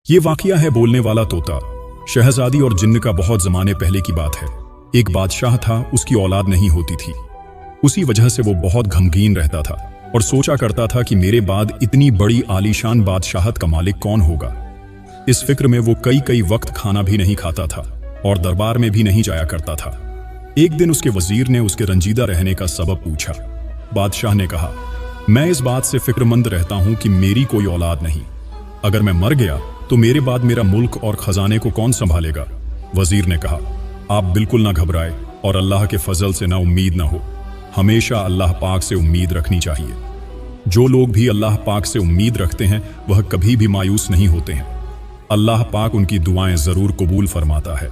ये वाकया है बोलने वाला तोता। शहजादी और जिन्न का बहुत जमाने पहले की बात है। एक बादशाह था, उसकी औलाद नहीं होती थी। उसी वजह से वो बहुत गमगीन रहता था और सोचा करता था कि मेरे बाद इतनी बड़ी आलीशान बादशाहत का मालिक कौन होगा। इस फिक्र में वो कई वक्त खाना भी नहीं खाता था और दरबार में भी नहीं जाया करता था। एक दिन उसके वजीर ने उसके रंजीदा रहने का सबब पूछा। बादशाह ने कहा, मैं इस बात से फिक्रमंद रहता हूं कि मेरी कोई औलाद नहीं। अगर मैं मर गया तो मेरे बाद मेरा मुल्क और खजाने को कौन संभालेगा। वजीर ने कहा, आप बिल्कुल ना घबराए और अल्लाह के फजल से ना उम्मीद ना हो। हमेशा अल्लाह पाक से उम्मीद रखनी चाहिए। जो लोग भी अल्लाह पाक से उम्मीद रखते हैं वह कभी भी मायूस नहीं होते हैं। अल्लाह पाक उनकी दुआएं जरूर कबूल फरमाता है।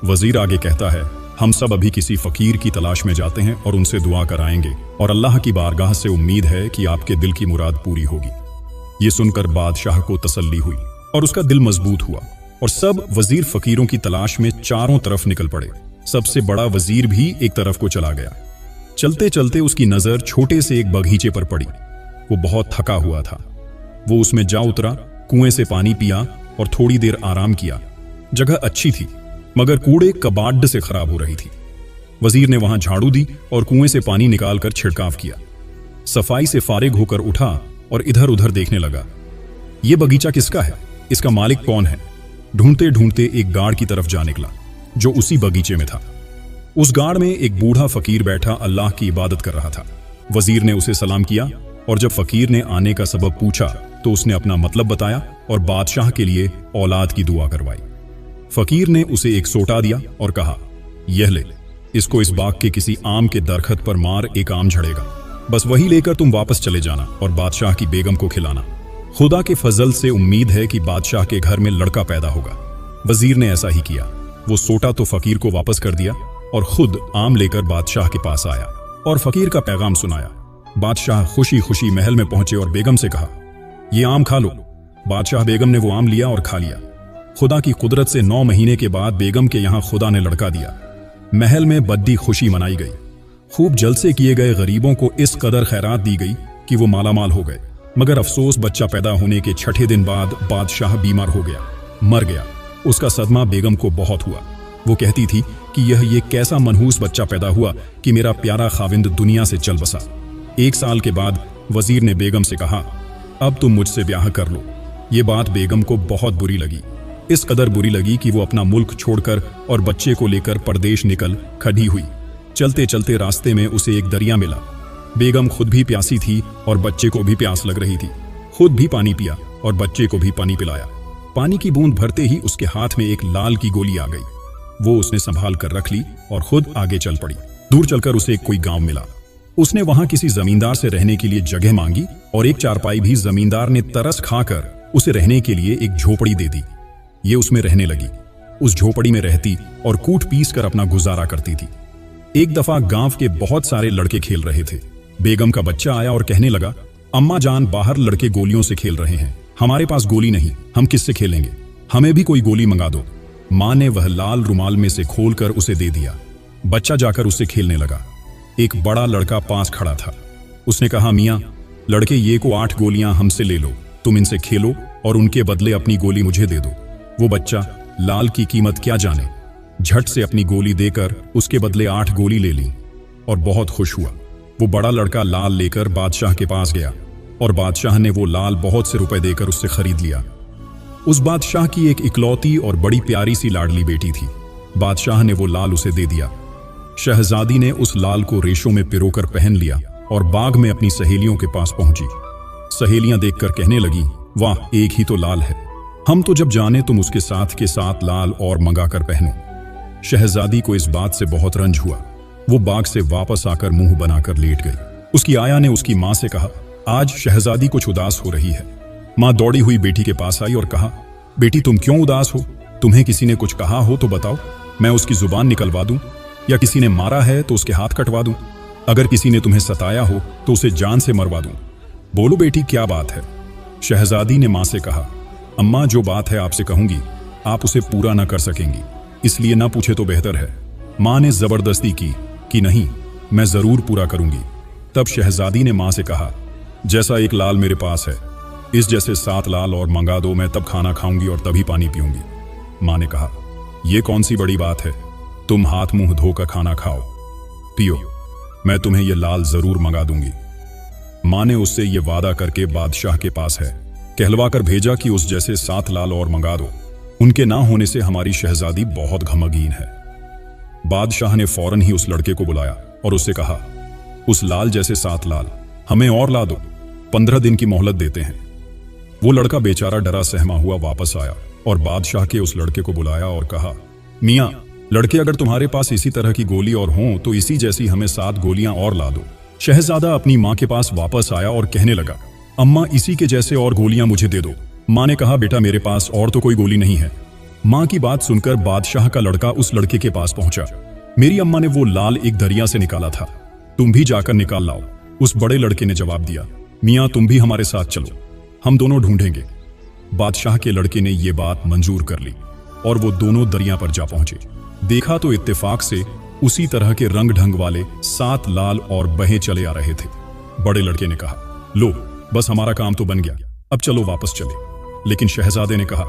वजीर आगे कहता है, हम सब अभी किसी फकीर की तलाश में जाते हैं और उनसे दुआ कराएंगे और अल्लाह की बारगाह से उम्मीद है कि आपके दिल की मुराद पूरी होगी। ये सुनकर बादशाह को तसल्ली हुई और उसका दिल मजबूत हुआ और सब वजीर फकीरों की तलाश में चारों तरफ निकल पड़े। सबसे बड़ा वजीर भी एक तरफ को चला गया। चलते चलते उसकी नजर छोटे से एक बगीचे पर पड़ी। वो बहुत थका हुआ था। वो उसमें जा उतरा, कुएं से पानी पिया और थोड़ी देर आराम किया। जगह अच्छी थी मगर कूड़े कबाड़ से खराब हो रही थी। वजीर ने वहां झाड़ू दी और कुएं से पानी निकालकर छिड़काव किया। सफाई से फारिग होकर उठा और इधर उधर देखने लगा। यह बगीचा किसका है, इसका मालिक कौन है। ढूंढते ढूंढते एक गाड़ की तरफ जा निकला जो उसी बगीचे में था। उस गाड़ में एक बूढ़ा फकीर बैठा अल्लाह की इबादत कर रहा था। वजीर ने उसे सलाम किया और जब फकीर ने आने का सबब पूछा तो उसने अपना मतलब बताया और बादशाह के लिए औलाद की दुआ करवाई। फकीर ने उसे एक सोटा दिया और कहा, यह ले, इसको इस बाग के किसी आम के दरखत पर मार, एक आम झड़ेगा। बस वही लेकर तुम वापस चले जाना और बादशाह की बेगम को खिलाना। खुदा के फजल से उम्मीद है कि बादशाह के घर में लड़का पैदा होगा। वजीर ने ऐसा ही किया। वो सोटा तो फकीर को वापस कर दिया और खुद आम लेकर बादशाह के पास आया और फकीर का पैगाम सुनाया। बादशाह खुशी खुशी महल में पहुंचे और बेगम से कहा, ये आम खा लो। बादशाह बेगम ने वो आम लिया और खा लिया। खुदा की कुदरत से 9 महीने के बाद बेगम के यहां खुदा ने लड़का दिया। महल में बद्दी खुशी मनाई गई। खूब जलसे किए गए, गरीबों को इस कदर खैरात दी गई कि वो मालामाल हो गए। मगर अफसोस, बच्चा पैदा होने के 6ठे दिन बाद बादशाह बीमार हो गया, मर गया। उसका सदमा बेगम को बहुत हुआ। वो कहती थी कि ये कैसा मनहूस बच्चा पैदा हुआ कि मेरा प्यारा खाविंद दुनिया से चल बसा। 1 साल के बाद वजीर ने बेगम से कहा, अब तुम मुझसे ब्याह कर लो। ये बात बेगम को बहुत बुरी लगी। इस कदर बुरी लगी कि वो अपना मुल्क छोड़कर और बच्चे को लेकर परदेश निकल खड़ी हुई। चलते चलते रास्ते में उसे एक दरिया मिला। बेगम खुद भी प्यासी थी और बच्चे को भी प्यास लग रही थी। खुद भी पानी पिया और बच्चे को भी पानी पिलाया। पानी की बूंद भरते ही उसके हाथ में एक लाल की गोली आ गई। वो उसने संभाल कर रख ली और खुद आगे चल पड़ी। दूर चलकर उसे कोई गांव मिला। उसने वहां किसी जमींदार से रहने के लिए जगह मांगी और एक चारपाई भी जमींदार ने तरस खाकर उसे रहने के लिए एक झोपड़ी दे दी। ये उसमें रहने लगी। उस झोपड़ी में रहती और कूट पीस कर अपना गुजारा करती थी। एक दफा गांव के बहुत सारे लड़के खेल रहे थे। बेगम का बच्चा आया और कहने लगा, अम्मा जान, बाहर लड़के गोलियों से खेल रहे हैं, हमारे पास गोली नहीं, हम किससे खेलेंगे, हमें भी कोई गोली मंगा दो। मां ने वह लाल रुमाल में से खोलकर उसे दे दिया। बच्चा जाकर उससे खेलने लगा। एक बड़ा लड़का पास खड़ा था। उसने कहा, मियां लड़के, ये को 8 गोलियां हमसे ले लो, तुम इनसे खेलो और उनके बदले अपनी गोली मुझे दे दो। वो बच्चा लाल की कीमत क्या जाने, झट से अपनी गोली देकर उसके बदले 8 गोली ले ली और बहुत खुश हुआ। वो बड़ा लड़का लाल लेकर बादशाह के पास गया और बादशाह ने वो लाल बहुत से रुपए देकर उससे खरीद लिया। उस बादशाह की एक इकलौती और बड़ी प्यारी सी लाडली बेटी थी। बादशाह ने वो लाल उसे दे दिया। शहजादी ने उस लाल को रेशों में पिरोकर पहन लिया और बाग में अपनी सहेलियों के पास पहुंची। सहेलियां देखकर कहने लगी, वाह, एक ही तो लाल है, हम तो जब जाने तुम उसके साथ के साथ लाल और मंगाकर पहनो। शहजादी को इस बात से बहुत रंज हुआ। वो बाग से वापस आकर मुंह बनाकर लेट गई। उसकी आया ने उसकी मां से कहा, आज शहजादी कुछ उदास हो रही है। मां दौड़ी हुई बेटी के पास आई और कहा, बेटी तुम क्यों उदास हो, तुम्हें किसी ने कुछ कहा हो तो बताओ, मैं उसकी जुबान निकलवा दूं, या किसी ने मारा है तो उसके हाथ कटवा दूं, अगर किसी ने तुम्हें सताया हो तो उसे जान से मरवा दूं। बोलो बेटी, क्या बात है। शहजादी ने मां से कहा, अम्मा जो बात है आपसे कहूंगी, आप उसे पूरा ना कर सकेंगी, इसलिए ना पूछे तो बेहतर है। मां ने जबरदस्ती की कि नहीं, मैं जरूर पूरा करूंगी। तब शहजादी ने मां से कहा, जैसा एक लाल मेरे पास है, इस जैसे 7 लाल और मंगा दो, मैं तब खाना खाऊंगी और तभी पानी पीऊंगी। माँ ने कहा, यह कौन सी बड़ी बात है, तुम हाथ मुंह धोकर खाना खाओ, पियो, मैं तुम्हें यह लाल जरूर मंगा दूंगी। माँ ने उससे यह वादा करके बादशाह के पास है कहलवा कर भेजा कि उस जैसे 7 लाल और मंगा दो, उनके ना होने से हमारी शहजादी बहुत घमगीन है। बादशाह ने फौरन ही उस लड़के को बुलाया और उससे कहा, उस लाल जैसे 7 लाल हमें और ला दो, 15 दिन की मोहलत देते हैं। वो लड़का बेचारा डरा सहमा हुआ वापस आया और बादशाह के उस लड़के को बुलाया और कहा, मियाँ लड़के, अगर तुम्हारे पास इसी तरह की गोली और हों तो इसी जैसी हमें 7 गोलियां और ला दो। शहजादा अपनी माँ के पास वापस आया और कहने लगा, अम्मा इसी के जैसे और गोलियां मुझे दे दो। माँ ने कहा, बेटा मेरे पास और तो कोई गोली नहीं है। माँ की बात सुनकर बादशाह का लड़का उस लड़के के पास पहुंचा। मेरी अम्मा ने वो लाल एक दरिया से निकाला था, तुम भी जाकर निकाल लाओ। उस बड़े लड़के ने जवाब दिया, मियाँ तुम भी हमारे साथ चलो, हम दोनों ढूंढेंगे। बादशाह के लड़के ने ये बात मंजूर कर ली और वो दोनों दरिया पर जा पहुंचे। देखा तो इत्तेफाक से उसी तरह के रंग ढंग वाले 7 लाल और बहे चले आ रहे थे। बड़े लड़के ने कहा, लो बस हमारा काम तो बन गया, अब चलो वापस चले। लेकिन शहजादे ने कहा,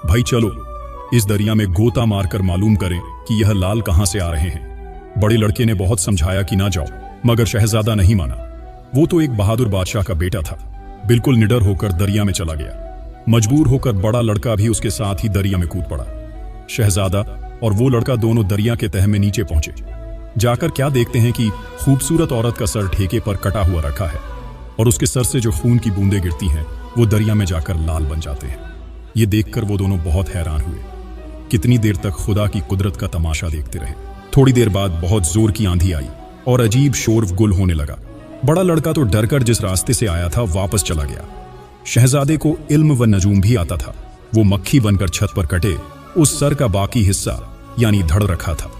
भाई चलो इस दरिया में गोता मारकर मालूम करें कि यह लाल कहां से आ रहे हैं। बड़े लड़के ने बहुत समझाया कि ना जाओ, मगर शहजादा नहीं माना। वो तो एक बहादुर बादशाह का बेटा था, बिल्कुल निडर होकर दरिया में चला गया। मजबूर होकर बड़ा लड़का भी उसके साथ ही दरिया में कूद पड़ा। शहजादा और वो लड़का दोनों दरिया के तह में नीचे पहुंचे। जाकर क्या देखते हैं कि खूबसूरत औरत का सर ठेके पर कटा हुआ रखा है और उसके सर से जो खून की बूंदें गिरती हैं वो दरिया में जाकर लाल बन जाते हैं। ये देखकर वो दोनों बहुत हैरान हुए। कितनी देर तक खुदा की कुदरत का तमाशा देखते रहे। थोड़ी देर बाद बहुत जोर की आंधी आई और अजीब शोरगुल होने लगा। बड़ा लड़का तो डरकर जिस रास्ते से आया था वापस चला गया। शहजादे को इल्म व नजूम भी आता था। वो मक्खी बनकर छत पर कटे उस सर का बाकी हिस्सा यानी धड़ रखा था,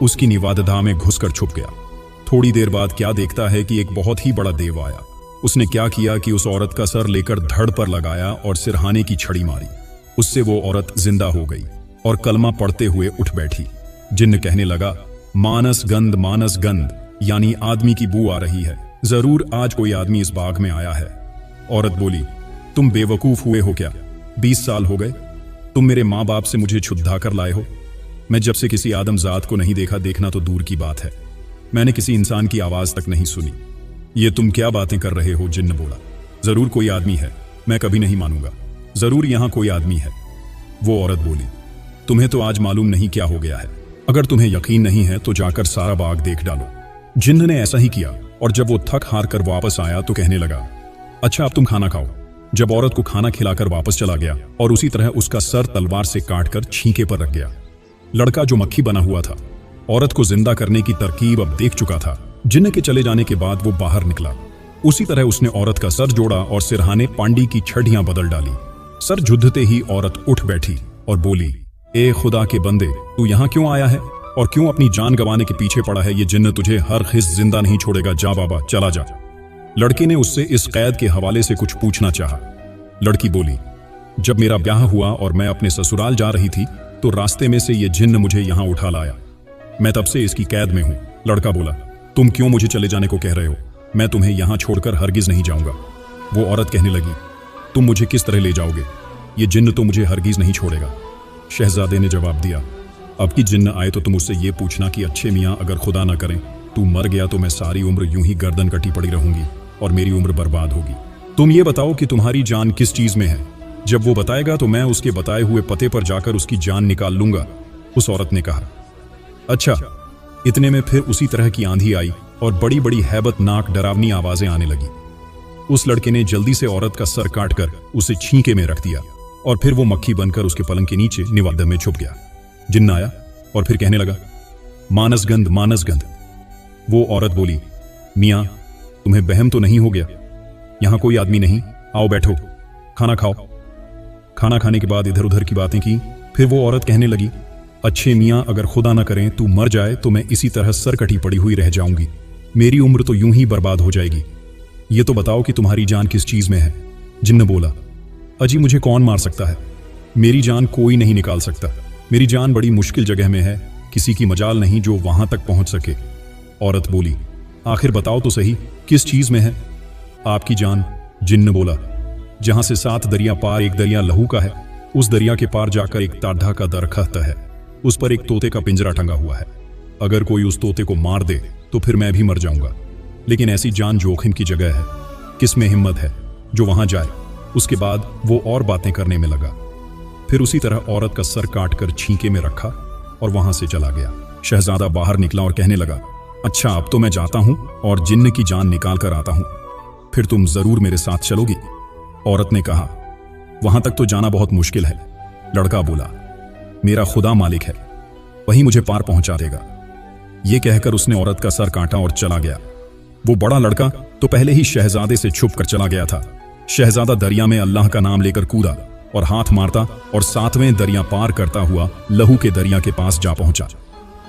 उसकी निवादधा में घुसकर छुप गया। थोड़ी देर बाद क्या देखता है कि एक बहुत ही बड़ा देव आया। उसने क्या किया कि उस औरत का सर लेकर धड़ पर लगाया और सिरहाने की छड़ी मारी। उससे वो औरत जिंदा हो गई और कलमा पढ़ते हुए उठ बैठी। जिन्न कहने लगा, मानस गंध यानी आदमी की बू आ रही है, जरूर आज कोई आदमी इस बाग में आया है। औरत बोली, तुम बेवकूफ हुए हो क्या? 20 साल हो गए, तुम मेरे माँ बाप से मुझे छुद्धा कर लाए हो। मैं जब से किसी आदमजात को नहीं देखा, देखना तो दूर की बात है, मैंने किसी इंसान की आवाज तक नहीं सुनी। ये तुम क्या बातें कर रहे हो? जिन्न बोला, जरूर कोई आदमी है, मैं कभी नहीं मानूंगा, जरूर यहां कोई आदमी है। वो औरत बोली, तुम्हें तो आज मालूम नहीं क्या हो गया है, अगर तुम्हें यकीन नहीं है तो जाकर सारा बाग देख डालो। जिन्न ने ऐसा ही किया और जब वो थक हार कर वापस आया तो कहने लगा, अच्छा अब तुम खाना खाओ। जब औरत को खाना खिलाकर वापस चला गया और उसी तरह उसका सर तलवार से काटकर छींके पर रख गया। लड़का जो मक्खी बना हुआ था औरत को जिंदा करने की तरकीब अब देख चुका था। जिन्न के चले जाने के बाद वो बाहर निकला। उसी तरह उसने औरत का सर जोड़ा और सिरहाने पांडी की छड़ियां बदल डाली। सर झुद्धते ही औरत उठ बैठी और बोली, ए खुदा के बंदे, तू यहाँ क्यों आया है और क्यों अपनी जान गंवाने के पीछे पड़ा है? ये जिन्न तुझे हर खिस जिंदा नहीं छोड़ेगा, जा बाबा चला जा। लड़के ने उससे इस कैद के हवाले से कुछ पूछना चाहा। लड़की बोली, जब मेरा ब्याह हुआ और मैं अपने ससुराल जा रही थी तो रास्ते में से ये जिन्न मुझे यहाँ उठा लाया, मैं तब से इसकी कैद में हूँ। लड़का बोला, तुम क्यों मुझे चले जाने को कह रहे हो? मैं तुम्हें यहाँ छोड़कर हरगिज नहीं जाऊंगा। वो औरत कहने लगी, तुम मुझे किस तरह ले जाओगे? ये जिन्न तो मुझे हरगिज नहीं छोड़ेगा। शहजादे ने जवाब दिया, अब की जिन्न आए तो तुम उससे ये पूछना कि अच्छे मियाँ अगर खुदा ना करें तू मर गया तो मैं सारी उम्र यूं ही गर्दन कटी पड़ी रहूंगी और मेरी उम्र बर्बाद होगी। तुम ये बताओ कि तुम्हारी जान किस चीज में है, जब वो बताएगा तो मैं उसके बताए हुए पते पर जाकर उसकी जान निकाल लूंगा। उस औरत ने कहा, अच्छा। इतने में फिर उसी तरह की आंधी आई और बड़ी बड़ी हैबतनाक डरावनी आवाजें आने लगी। उस लड़के ने जल्दी से औरत का सर काटकर उसे छींके में रख दिया और फिर वो मक्खी बनकर उसके पलंग के नीचे निवाद्य में छुप गया। जिन्न आया और फिर कहने लगा, मानस गंध। वो औरत बोली, मियाँ तुम्हें बहम तो नहीं हो गया? यहां कोई आदमी नहीं, आओ बैठो, खाना खाओ। खाना खाने के बाद इधर उधर की बातें की। फिर वो औरत कहने लगी, अच्छे मियाँ अगर खुदा ना करें तू मर जाए तो मैं इसी तरह सर कटी पड़ी हुई रह जाऊंगी, मेरी उम्र तो यूं ही बर्बाद हो जाएगी। ये तो बताओ कि तुम्हारी जान किस चीज में है? जिन्न बोला, अजी मुझे कौन मार सकता है? मेरी जान कोई नहीं निकाल सकता। मेरी जान बड़ी मुश्किल जगह में है, किसी की मजाल नहीं जो वहां तक पहुंच सके। औरत बोली, आखिर बताओ तो सही किस चीज में है आपकी जान? जिन्न बोला, जहां से 7 दरिया पार एक दरिया लहू का है। उस दरिया के पार जाकर एक ताढ़ा का दरख्त है, उस पर एक तोते का पिंजरा टंगा हुआ है। अगर कोई उस तोते को मार दे तो फिर मैं भी मर जाऊंगा, लेकिन ऐसी जान जोखिम की जगह है, किसमें हिम्मत है जो वहां जाए। उसके बाद वो और बातें करने में लगा। फिर उसी तरह औरत का सर काटकर छींके में रखा और वहां से चला गया। शहजादा बाहर निकला और कहने लगा, अच्छा अब तो मैं जाता हूं और जिन्न की जान निकाल कर आता हूं, फिर तुम जरूर मेरे साथ चलोगी। औरत ने कहा, वहां तक तो जाना बहुत मुश्किल है। लड़का बोला, मेरा खुदा मालिक है, वही मुझे पार पहुंचा देगा। यह कहकर उसने औरत का सर काटा और चला गया। वो बड़ा लड़का तो पहले ही शहजादे से छुप कर चला गया था। शहजादा दरिया में अल्लाह का नाम लेकर कूदा और हाथ मारता और 7वें दरिया पार करता हुआ लहू के दरिया के पास जा पहुंचा।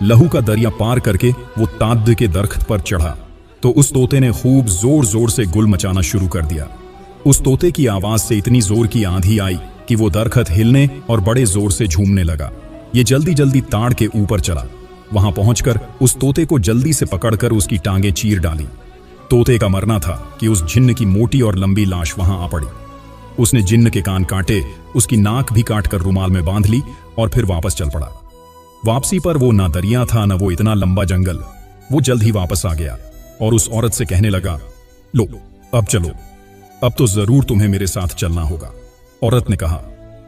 लहू का दरिया पार करके वो ताद के दरख्त पर चढ़ा तो उस तोते ने खूब जोर जोर से गुल मचाना शुरू कर दिया। उस तोते की आवाज से इतनी जोर की आंधी आई कि वो दरख्त हिलने और बड़े जोर से झूमने लगा। ये जल्दी जल्दी ताड़ के ऊपर चला। वहां पहुंचकर उस तोते को जल्दी से पकड़कर उसकी टांगें चीर डाली। तोते का मरना था कि उस जिन्न की मोटी और लंबी लाश वहां आ पड़ी। उसने जिन्न के कान काटे, उसकी नाक भी काटकर रुमाल में बांध ली और फिर वापस चल पड़ा। वापसी पर वो ना दरिया था ना वो इतना लंबा जंगल। वो जल्द ही वापस आ गया और उस औरत से कहने लगा, लो अब चलो, अब तो जरूर तुम्हें मेरे साथ चलना होगा। औरत ने कहा,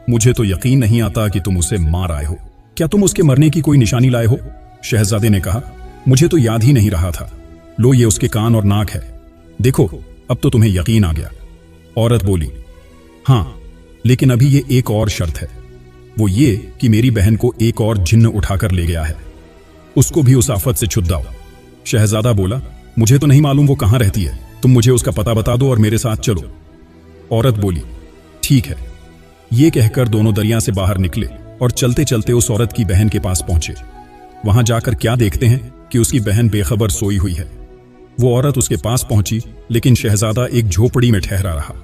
मुझे तो यकीन नहीं आता कि तुम उसे मार आए हो। क्या तुम उसके मरने की कोई निशानी लाए हो? शहजादे ने कहा, मुझे तो याद ही नहीं रहा था। लो ये उसके कान और नाक है, देखो अब तो तुम्हें यकीन आ गया। औरत बोली, हां, लेकिन अभी ये एक और शर्त है, वो ये कि मेरी बहन को एक और जिन्न उठाकर ले गया है, उसको भी उस आफत से छुड़ाओ। शहजादा बोला, मुझे तो नहीं मालूम वो कहां रहती है, तुम मुझे उसका पता बता दो और मेरे साथ चलो। औरत बोली, ठीक है। ये कहकर दोनों दरिया से बाहर निकले और चलते चलते उस औरत की बहन के पास पहुंचे। वहां जाकर क्या देखते हैं कि उसकी बहन बेखबर सोई हुई है। वो औरत उसके पास पहुंची, लेकिन शहजादा एक झोपड़ी में ठहरा रहा।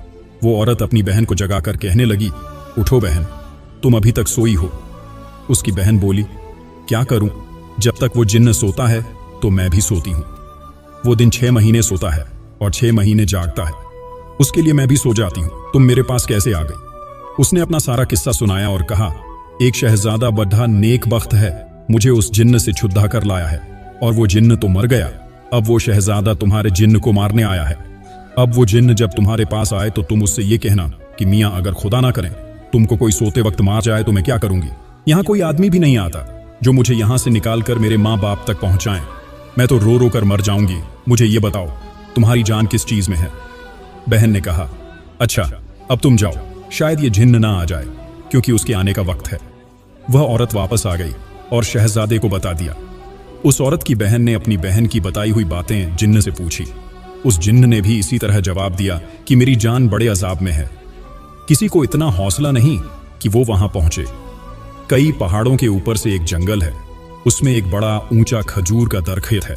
वो औरत अपनी बहन को जगाकर कहने लगी, उठो बहन, तुम अभी तक सोई हो। उसकी बहन बोली, क्या करूं, जब तक वो जिन्न सोता है तो मैं भी सोती हूं। वो दिन 6 महीने सोता है और 6 महीने जागता है, उसके लिए मैं भी सो जाती हूं। तुम मेरे पास कैसे आ गई? उसने अपना सारा किस्सा सुनाया और कहा, एक शहजादा बड्ढा नेक बख्त है, मुझे उस जिन्न से छुड़ा कर लाया है और वो जिन्न तो मर गया। अब वो शहजादा तुम्हारे जिन्न को मारने आया है। अब वो जिन्न जब तुम्हारे पास आए तो तुम उससे ये कहना कि मियाँ अगर खुदा ना करें तुमको कोई सोते वक्त मार जाए तो मैं क्या करूंगी। यहाँ कोई आदमी भी नहीं आता जो मुझे यहाँ से निकाल कर मेरे माँ बाप तक पहुंचाएं। मैं तो रो रो कर मर जाऊंगी। मुझे ये बताओ तुम्हारी जान किस चीज में है? बहन ने कहा, अच्छा अब तुम जाओ, शायद ये जिन्न ना आ जाए क्योंकि उसके आने का वक्त है। वह औरत वापस आ गई और शहजादे को बता दिया। उस औरत की बहन ने अपनी बहन की बताई हुई बातें जिन्न से पूछी। उस जिन्न ने भी इसी तरह जवाब दिया कि मेरी जान बड़े अजाब में है। किसी को इतना हौसला नहीं कि वो वहां पहुंचे। कई पहाड़ों के ऊपर से एक जंगल है, उसमें एक बड़ा ऊंचा खजूर का दरख्त है।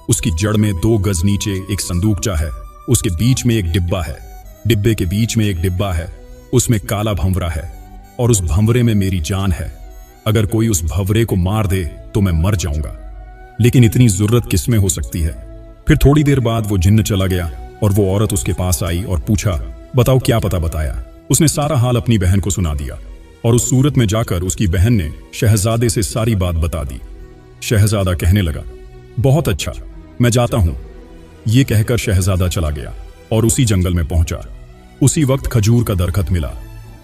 उसकी जड़ में 2 गज नीचे एक संदूकचा है, उसके बीच में एक डिब्बा है, डिब्बे के बीच में एक डिब्बा है, उसमें काला भंवरा है और उस भंवरे में मेरी जान है। अगर कोई उस भंवरे को मार दे तो मैं मर जाऊंगा, लेकिन इतनी जरूरत किसमें हो सकती है। फिर थोड़ी देर बाद वो जिन्न चला गया और वो औरत उसके पास आई और पूछा, बताओ क्या पता बताया। उसने सारा हाल अपनी बहन को सुना दिया और उस सूरत में जाकर उसकी बहन ने शहजादे से सारी बात बता दी। शहजादा कहने लगा, बहुत अच्छा, मैं जाता हूं। ये कहकर शहजादा चला गया और उसी जंगल में पहुंचा। उसी वक्त खजूर का दरख्त मिला।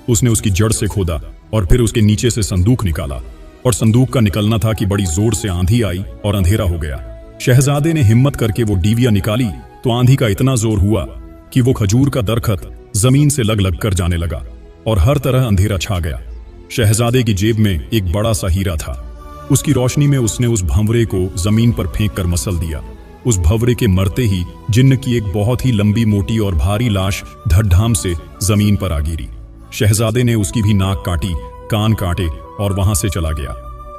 उसने उसकी जड़ से खोदा और फिर उसके नीचे से संदूक निकाला और संदूक का निकलना था कि बड़ी जोर से आंधी आई और अंधेरा हो गया। शहजादे ने हिम्मत करके वो डीविया निकाली तो आंधी का इतना जोर हुआ कि वो खजूर का दरख्त जमीन से लग लग कर जाने लगा और हर तरह अंधेरा छा गया। शहजादे की जेब में एक बड़ा सा हीरा था। उसकी रोशनी में उसने उस भंवरे को जमीन पर फेंक कर मसल दिया। उस भंवरे के मरते ही जिन्न की एक बहुत ही लंबी मोटी और भारी लाश धड़ाम से जमीन पर आ गिरी। शहजादे ने उसकी भी नाक काटी, कान काटे और वहां से चला गया।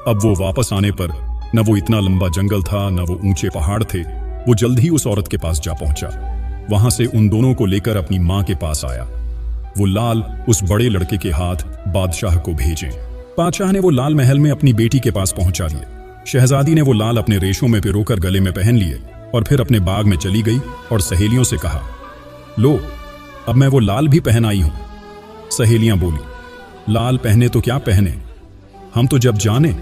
अब वो वापस आने पर न वो इतना लंबा जंगल था न वो ऊंचे पहाड़ थे। वो जल्द ही उस औरत के पास जा पहुंचा। वहां से उन दोनों को लेकर अपनी मां के पास आया। वो लाल उस बड़े लड़के के हाथ बादशाह को भेजे। बादशाह ने वो लाल महल में अपनी बेटी के पास पहुंचा दिए। शहजादी ने वो लाल अपने रेशों में पिरोकर गले में पहन लिए और फिर अपने बाग में चली गई और सहेलियों से कहा, लो अब मैं वो लाल भी पहन आई हूं। सहेलियां बोली, लाल पहने तो क्या पहने, हम तो जब जाने।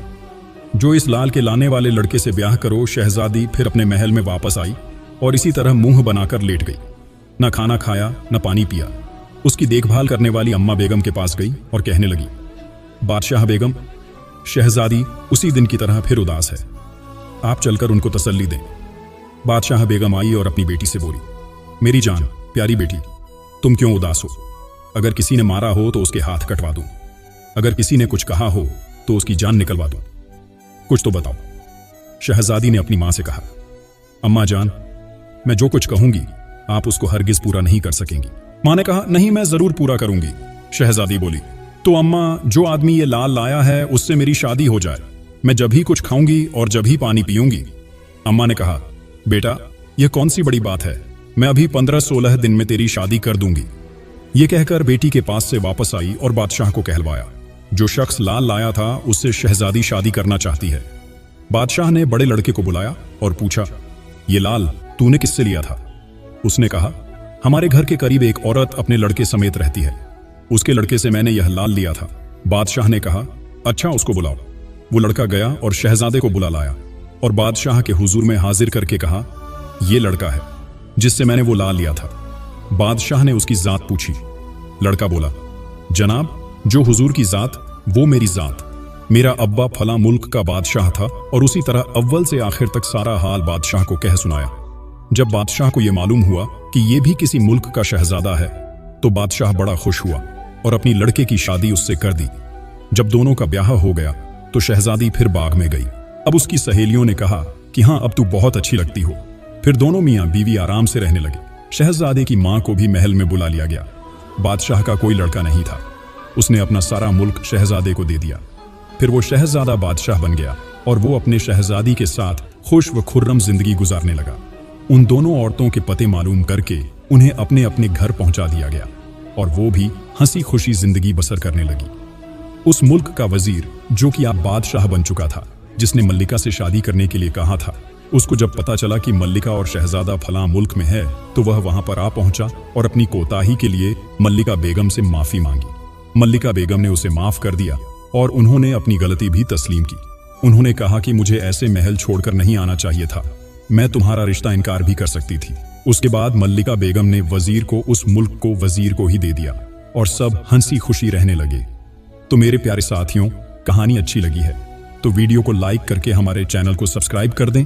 जो इस लाल के लाने वाले लड़के से ब्याह करो। शहजादी फिर अपने महल में वापस आई और इसी तरह मुंह बनाकर लेट गई। न खाना खाया न पानी पिया। उसकी देखभाल करने वाली अम्मा बेगम के पास गई और कहने लगी, बादशाह बेगम, शहजादी उसी दिन की तरह फिर उदास है, आप चलकर उनको तसल्ली दें। बादशाह बेगम आई और अपनी बेटी से बोली, मेरी जान प्यारी बेटी, तुम क्यों उदास हो? अगर किसी ने मारा हो तो उसके हाथ कटवा दूं, अगर किसी ने कुछ कहा हो तो उसकी जान निकलवा दूं, कुछ तो बताओ। शहजादी ने अपनी मां से कहा, अम्मा जान, मैं जो कुछ कहूंगी आप उसको हरगिज पूरा नहीं कर सकेंगी। मां ने कहा, नहीं, मैं जरूर पूरा करूंगी। शहजादी बोली, तो अम्मा, जो आदमी ये लाल लाया है उससे मेरी शादी हो जाए, मैं जब ही कुछ खाऊंगी और जब ही पानी पीऊंगी। अम्मा ने कहा, बेटा यह कौन सी बड़ी बात है, मैं अभी 15-16 दिन में तेरी शादी कर दूंगी। ये कहकर बेटी के पास से वापस आई और बादशाह को कहलवाया, जो शख्स लाल लाया था उससे शहजादी शादी करना चाहती है। बादशाह ने बड़े लड़के को बुलाया और पूछा, ये लाल तूने किससे लिया था? उसने कहा, हमारे घर के करीब एक औरत अपने लड़के समेत रहती है, उसके लड़के से मैंने यह लाल लिया था। बादशाह ने कहा, अच्छा उसको बुलाओ। वो लड़का गया और शहजादे को बुला लाया और बादशाह के हुजूर में हाजिर करके कहा, ये लड़का है जिससे मैंने वो लाल लिया था। बादशाह ने उसकी जात पूछी। लड़का बोला, जनाब, जो हुजूर की जात वो मेरी जात, मेरा अब्बा फला मुल्क का बादशाह था। और उसी तरह अव्वल से आखिर तक सारा हाल बादशाह को कह सुनाया। जब बादशाह को यह मालूम हुआ कि ये भी किसी मुल्क का शहजादा है तो बादशाह बड़ा खुश हुआ और अपनी लड़के की शादी उससे कर दी। जब दोनों का ब्याह हो गया तो शहजादी फिर बाग में गई। अब उसकी सहेलियों ने कहा कि हाँ, अब तू बहुत अच्छी लगती हो। फिर दोनों मियाँ बीवी आराम से रहने लगे। शहजादे की माँ को भी महल में बुला लिया गया। बादशाह का कोई लड़का नहीं था, उसने अपना सारा मुल्क शहजादे को दे दिया। फिर वो शहजादा बादशाह बन गया और वो अपने शहजादी के साथ खुश व खुर्रम जिंदगी गुजारने लगा। उन दोनों औरतों के पते मालूम करके उन्हें अपने अपने घर पहुंचा दिया गया और वो भी हंसी खुशी जिंदगी बसर करने लगी। उस मुल्क का वजीर, जो कि अब बादशाह बन चुका था, जिसने मल्लिका से शादी करने के लिए कहा था, उसको जब पता चला कि मल्लिका और शहजादा फलां मुल्क में है तो वह वहां पर आ पहुंचा और अपनी कोताही के लिए मल्लिका बेगम से माफी मांगी। मल्लिका बेगम ने उसे माफ कर दिया और उन्होंने अपनी गलती भी तस्लीम की। उन्होंने कहा कि मुझे ऐसे महल छोड़कर नहीं आना चाहिए था, मैं तुम्हारा रिश्ता इनकार भी कर सकती थी। उसके बाद मल्लिका बेगम ने वजीर को उस मुल्क को वजीर को ही दे दिया और सब हंसी खुशी रहने लगे। तो मेरे प्यारे साथियों, कहानी अच्छी लगी है तो वीडियो को लाइक करके हमारे चैनल को सब्सक्राइब कर दें